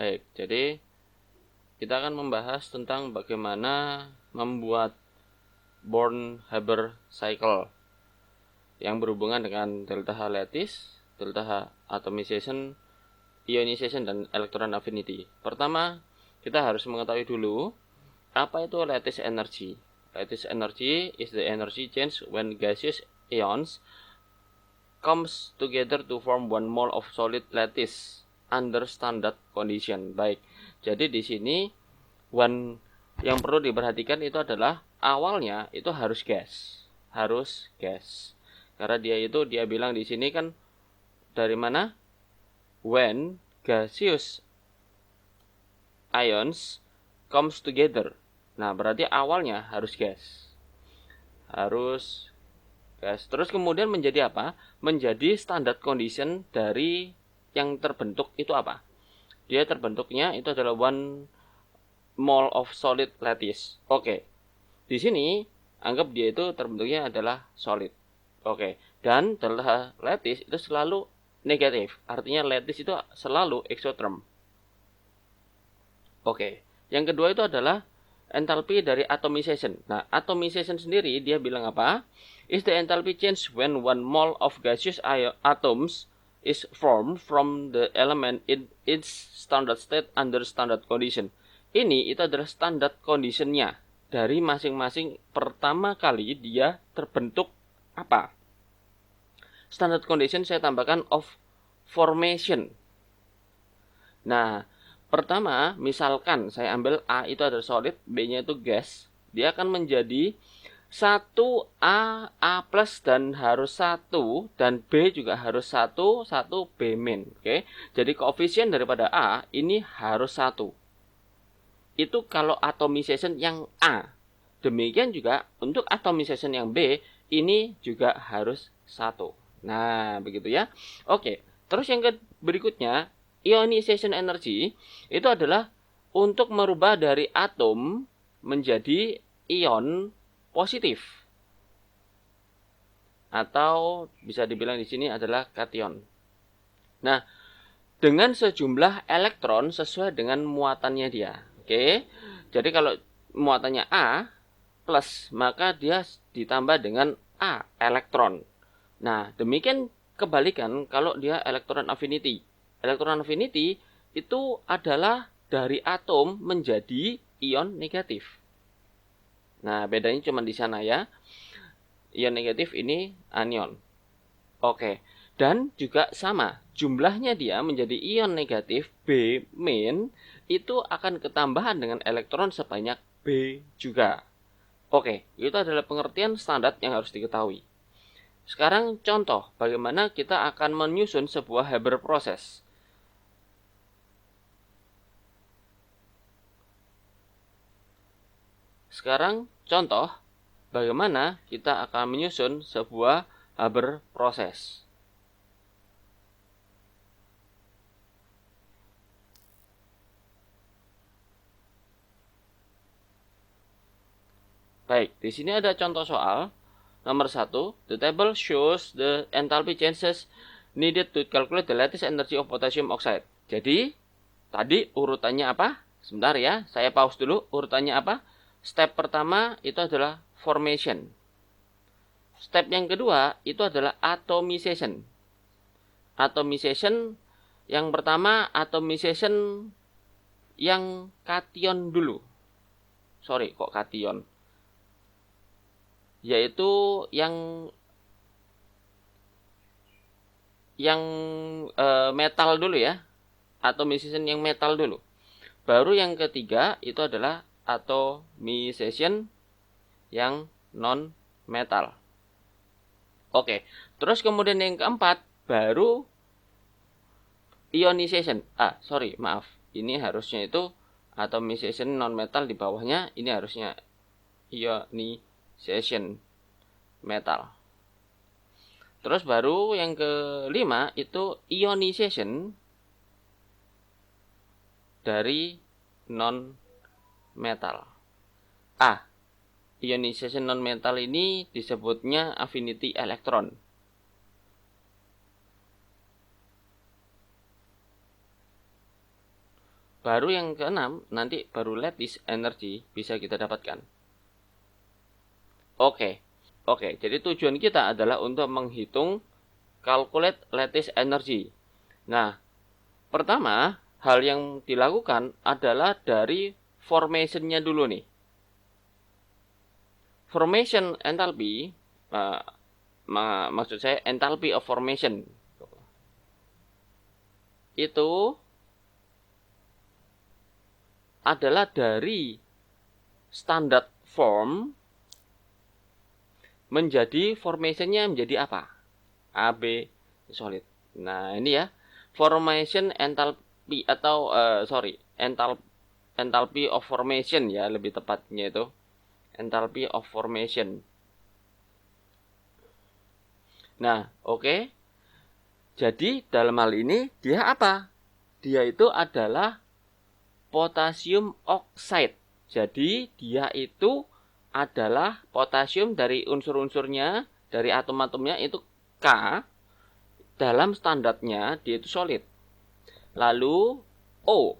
Baik, jadi kita akan membahas tentang bagaimana membuat Born-Haber cycle yang berhubungan dengan delta H lattice, delta H atomization, ionization, dan electron affinity. Pertama, kita harus mengetahui dulu apa itu lattice energy. Lattice energy is the energy change when gaseous ions comes together to form 1 mole of solid lattice under standard condition. Baik, jadi di sini yang perlu diperhatikan itu adalah awalnya itu harus gas, karena dia bilang di sini kan dari mana? When gaseous ions comes together. Nah, berarti awalnya harus gas. Terus kemudian menjadi apa? Menjadi standard condition dari yang terbentuk itu apa? Dia terbentuknya itu adalah 1 mole of solid lattice. Oke. Di sini anggap dia itu terbentuknya adalah solid. Oke. Dan delta lattice itu selalu negatif. Artinya lattice itu selalu exotherm. Oke. Yang kedua itu adalah enthalpy dari atomization. Nah, atomization sendiri dia bilang apa? Is the enthalpy change when 1 mole of gaseous atoms is formed from the element in its standard state under standard condition. Ini itu adalah standard conditionnya dari masing-masing pertama kali dia terbentuk apa? Standard condition saya tambahkan of formation. Nah, pertama, misalkan saya ambil A itu adalah solid, B-nya itu gas, dia akan menjadi 1A, A plus dan harus 1, dan B juga harus 1, 1 B min. Oke. Jadi koefisien daripada A ini harus 1. Itu kalau atomization yang A. Demikian juga untuk atomization yang B, ini juga harus 1. Nah, begitu ya. Oke. Terus yang berikutnya, ionization energy itu adalah untuk merubah dari atom menjadi ion positif. Atau bisa dibilang di sini adalah kation. Nah, dengan sejumlah elektron sesuai dengan muatannya dia. Oke. Jadi kalau muatannya A plus, maka dia ditambah dengan A elektron. Nah, demikian kebalikan kalau dia elektron affinity. Elektron affinity itu adalah dari atom menjadi ion negatif. Nah, bedanya cuma di sana ya. Ion negatif ini anion. Oke. Dan juga sama, jumlahnya dia menjadi ion negatif B min itu akan ketambahan dengan elektron sebanyak B juga. Oke, itu adalah pengertian standar yang harus diketahui. Sekarang contoh bagaimana kita akan menyusun sebuah Haber proses. Sekarang contoh bagaimana kita akan menyusun sebuah Haber proses. Baik, di sini ada contoh soal. Nomor 1, the table shows the enthalpy changes needed to calculate the lattice energy of potassium oxide. Jadi, tadi urutannya apa? Sebentar ya, saya pause dulu. Urutannya apa? Step pertama itu adalah formation. Step yang kedua itu adalah atomization. Atomization yang pertama, atomization yang kation dulu. Sorry, kok kation? Yaitu yang metal dulu ya. Atomization yang metal dulu. Baru yang ketiga itu adalah atomization yang non metal. Oke. Terus kemudian yang keempat baru ionization. Maaf. Ini harusnya itu atomization non metal di bawahnya, ini harusnya ionization metal. Terus baru yang kelima itu ionization dari non metal. Ionization non metal ini disebutnya affinity elektron. Baru yang keenam, nanti baru lattice energy bisa kita dapatkan. Oke, jadi tujuan kita adalah untuk menghitung calculate lattice energy. Nah, pertama, hal yang dilakukan adalah dari formation-nya dulu nih. Formation enthalpy, maksud saya enthalpy of formation, itu adalah dari standard form menjadi formation-nya menjadi apa? AB solid. Nah, ini ya. Formation enthalpy atau enthalpy of formation ya, lebih tepatnya itu. Enthalpy of formation. Nah, oke. Jadi, dalam hal ini dia apa? Dia itu adalah potassium oxide. Jadi dia itu adalah potasium dari unsur-unsurnya, dari atom-atomnya itu K. Dalam standarnya dia itu solid. Lalu O.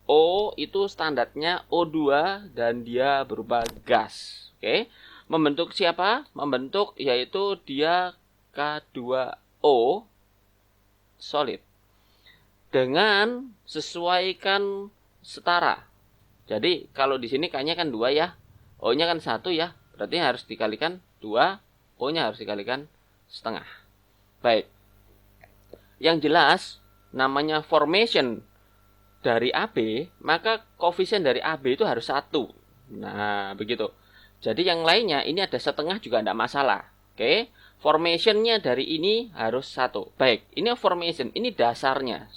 O itu standarnya O2 dan dia berupa gas. Oke. Membentuk siapa? Membentuk yaitu dia K2O solid. Dengan sesuaikan setara. Jadi kalau di sini K-nya kan 2 ya. O-nya kan 1 ya. Berarti harus dikalikan 2. O-nya harus dikalikan setengah. Baik. Yang jelas namanya formation dari AB, maka koefisien dari AB itu harus 1. Nah, begitu. Jadi yang lainnya ini ada setengah juga tidak masalah. Oke. Formationnya dari ini harus 1. Baik, ini formation, ini dasarnya.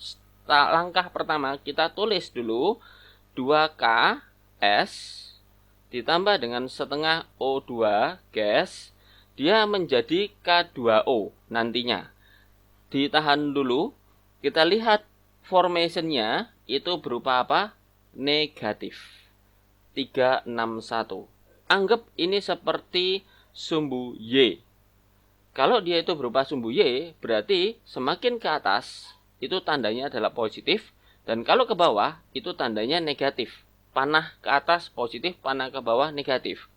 Langkah pertama kita tulis dulu 2K S ditambah dengan setengah O2 gas, dia menjadi K2O nantinya. Ditahan dulu, kita lihat formationnya itu berupa apa? Negatif 361. Anggap ini seperti sumbu Y. Kalau dia itu berupa sumbu Y, berarti semakin ke atas itu tandanya adalah positif, dan kalau ke bawah itu tandanya negatif. Panah ke atas positif, panah ke bawah negatif.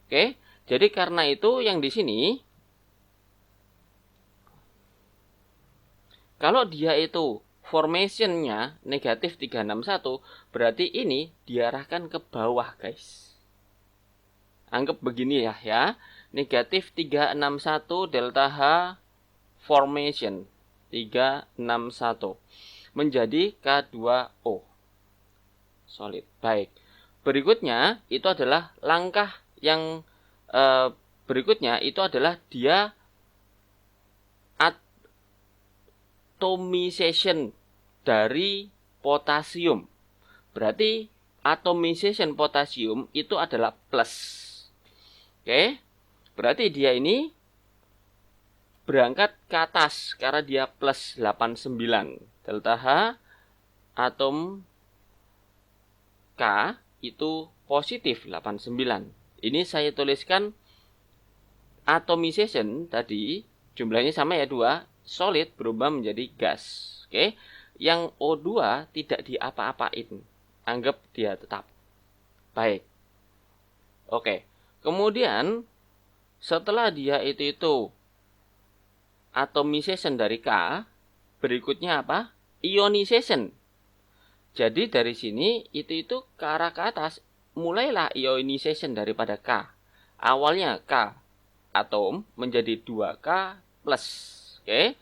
Oke, jadi karena itu yang di sini, kalau dia itu formationnya negatif 361, berarti ini diarahkan ke bawah, guys. Anggap begini ya. Negatif 361 delta H formation 361 menjadi K2O solid. Baik. Berikutnya itu adalah langkah yang berikutnya itu adalah dia atomization dari potasium. Berarti atomization potasium itu adalah plus. Oke. Berarti dia ini berangkat ke atas karena dia plus 89. Delta H atom K itu positif 89. Ini saya tuliskan atomization tadi jumlahnya sama ya 2, solid berubah menjadi gas. Oke. Yang O2 tidak diapa-apain. Anggap dia tetap. Baik. Oke. Kemudian setelah dia itu atomization dari K, berikutnya apa? Ionization. Jadi dari sini itu ke arah ke atas, mulailah ionization daripada K. Awalnya K atom menjadi 2K plus. Oke.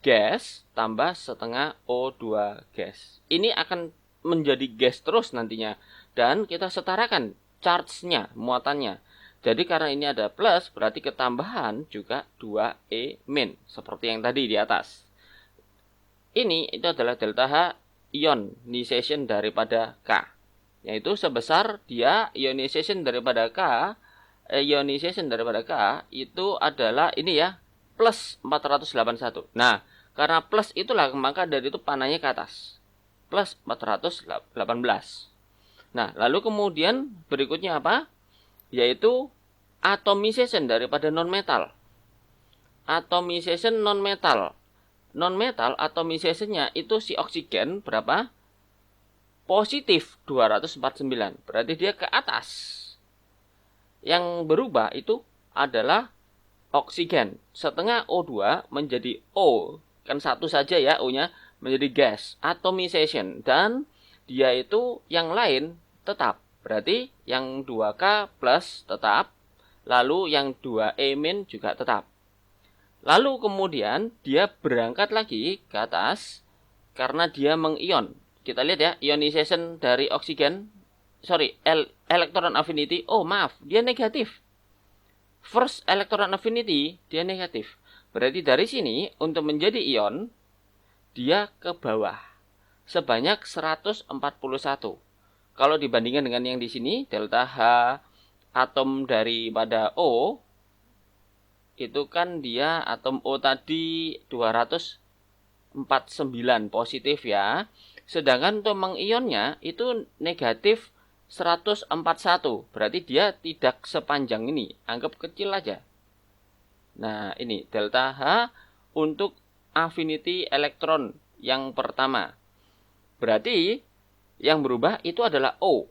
Gas tambah setengah O2 gas. Ini akan menjadi gas terus nantinya. Dan kita setarakan charge-nya, muatannya. Jadi karena ini ada plus, berarti ketambahan juga 2E min. Seperti yang tadi di atas. Ini itu adalah delta H ionization daripada K. Yaitu sebesar dia ionization daripada K. Ionization daripada K itu adalah ini ya. Plus 481. Nah, karena plus itulah maka dari itu panahnya ke atas. Plus 418. Nah, lalu kemudian berikutnya apa? Yaitu atomization daripada non-metal. Atomization non-metal. Non-metal atomizationnya itu si oksigen berapa? positif 249. Berarti dia ke atas. Yang berubah itu adalah oksigen. Setengah O2 menjadi O. Kan satu saja ya O-nya, menjadi gas. Atomization. Dan dia itu yang lain tetap. Berarti yang 2K plus tetap. Lalu yang 2E- juga tetap. Lalu kemudian dia berangkat lagi ke atas karena dia mengion. Kita lihat ya, ionization dari oksigen. Electron affinity. Oh maaf, dia negatif. First electron affinity, dia negatif. Berarti dari sini, untuk menjadi ion, dia ke bawah. Sebanyak 141. Kalau dibandingkan dengan yang di sini, delta H atom daripada O, itu kan dia atom O tadi 249 positif ya. Sedangkan untuk mengionnya itu negatif 141. Berarti dia tidak sepanjang ini. Anggap kecil aja. Nah, ini delta H untuk affinity elektron yang pertama. Berarti yang berubah itu adalah O.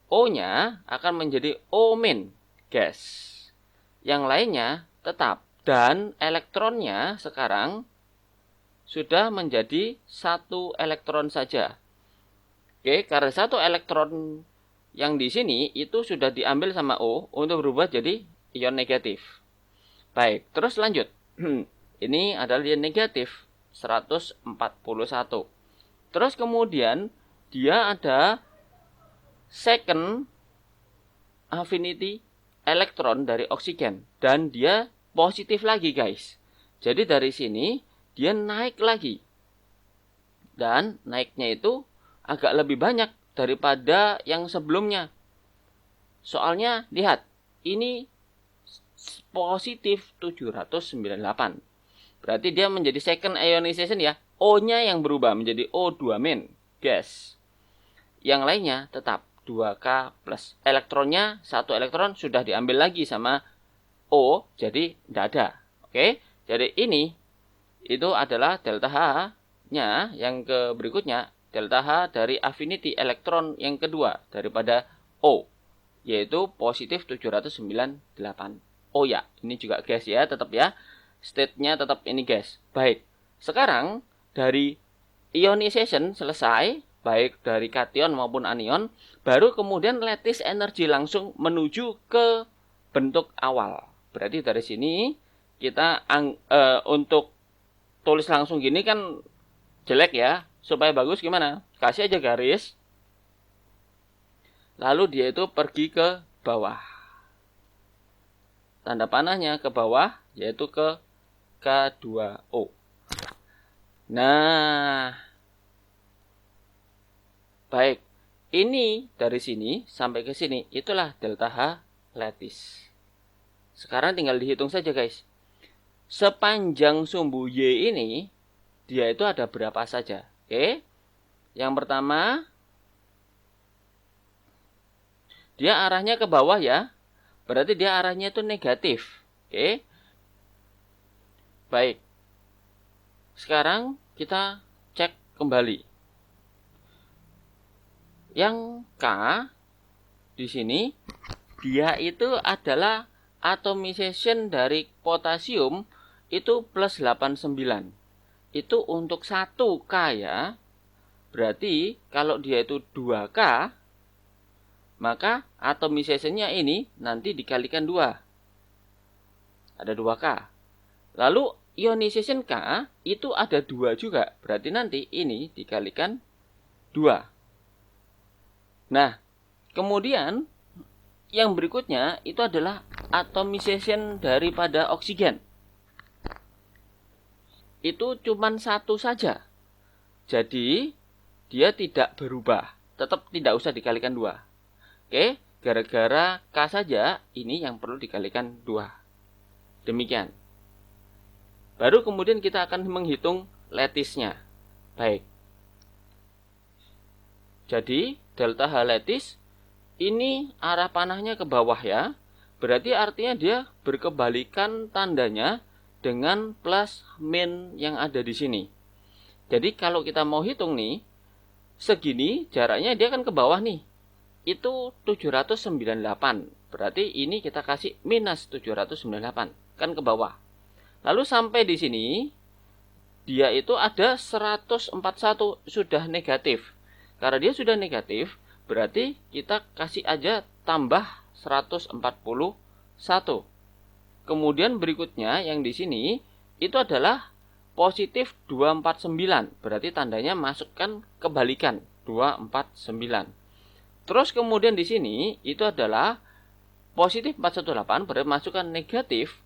O-nya akan menjadi O-, gas. Yang lainnya tetap. Dan elektronnya sekarang sudah menjadi satu elektron saja. Oke, karena satu elektron yang di sini itu sudah diambil sama O untuk berubah jadi ion negatif. Baik, terus lanjut. Ini adalah dia negatif 141. Terus kemudian dia ada second affinity elektron dari oksigen. Dan dia positif lagi guys. Jadi dari sini dia naik lagi. Dan naiknya itu agak lebih banyak daripada yang sebelumnya. Soalnya lihat, ini positif 798. Berarti dia menjadi second ionization ya. O-nya yang berubah menjadi O2- gas. Yang lainnya tetap 2K plus. Elektronnya, satu elektron sudah diambil lagi sama O, jadi tidak ada. Oke, jadi ini itu adalah delta H-nya yang ke berikutnya. Delta H dari affinity elektron yang kedua daripada O, yaitu positif 798. Oh ya, ini juga gas ya, tetap ya. State-nya tetap ini gas. Baik, sekarang dari ionization selesai, baik dari kation maupun anion, baru kemudian lattice energy langsung menuju ke bentuk awal. Berarti dari sini kita untuk tulis langsung gini kan jelek ya. Supaya bagus gimana? Kasih aja garis. Lalu dia itu pergi ke bawah. Tanda panahnya ke bawah, yaitu ke K2O. Nah, baik. Ini dari sini sampai ke sini, itulah delta H lattice. Sekarang tinggal dihitung saja guys. Sepanjang sumbu Y ini, dia itu ada berapa saja. Oke, yang pertama, dia arahnya ke bawah ya. Berarti dia arahnya itu negatif. Oke, baik. Sekarang kita cek kembali. Yang K di sini, dia itu adalah atomization dari potasium itu plus 89. Itu untuk 1K ya. Berarti kalau dia itu 2K, maka atomization-nya ini nanti dikalikan 2. Ada 2K. Lalu ionization K itu ada 2 juga. Berarti nanti ini dikalikan 2. Nah, kemudian yang berikutnya itu adalah atomization daripada oksigen. Itu cuma 1 saja. Jadi, dia tidak berubah. Tetap tidak usah dikalikan 2. Oke, gara-gara K saja, ini yang perlu dikalikan 2. Demikian. Baru kemudian kita akan menghitung lattice-nya. Baik. Jadi, delta H lattice, ini arah panahnya ke bawah ya. Berarti artinya dia berkebalikan tandanya dengan plus min yang ada di sini. Jadi kalau kita mau hitung nih, segini jaraknya dia kan ke bawah nih. Itu 798. Berarti ini kita kasih minus 798. Kan ke bawah. Lalu sampai di sini, dia itu ada 141. Sudah negatif. Karena dia sudah negatif, berarti kita kasih aja tambah 141. Kemudian berikutnya yang di sini, itu adalah positif 249. Berarti tandanya masukkan kebalikan 249. Terus kemudian di sini itu adalah positif 418, berarti masukkan negatif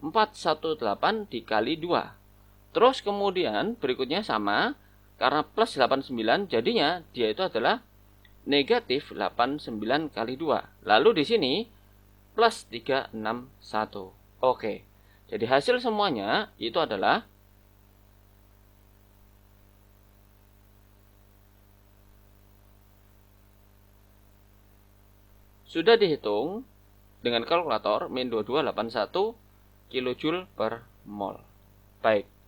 418 dikali 2. Terus kemudian berikutnya sama, karena plus 89 jadinya dia itu adalah negatif 89 kali 2. Lalu di sini plus 361. Oke. Jadi hasil semuanya itu adalah sudah dihitung dengan kalkulator min 2281 kilojoule per mol. Baik.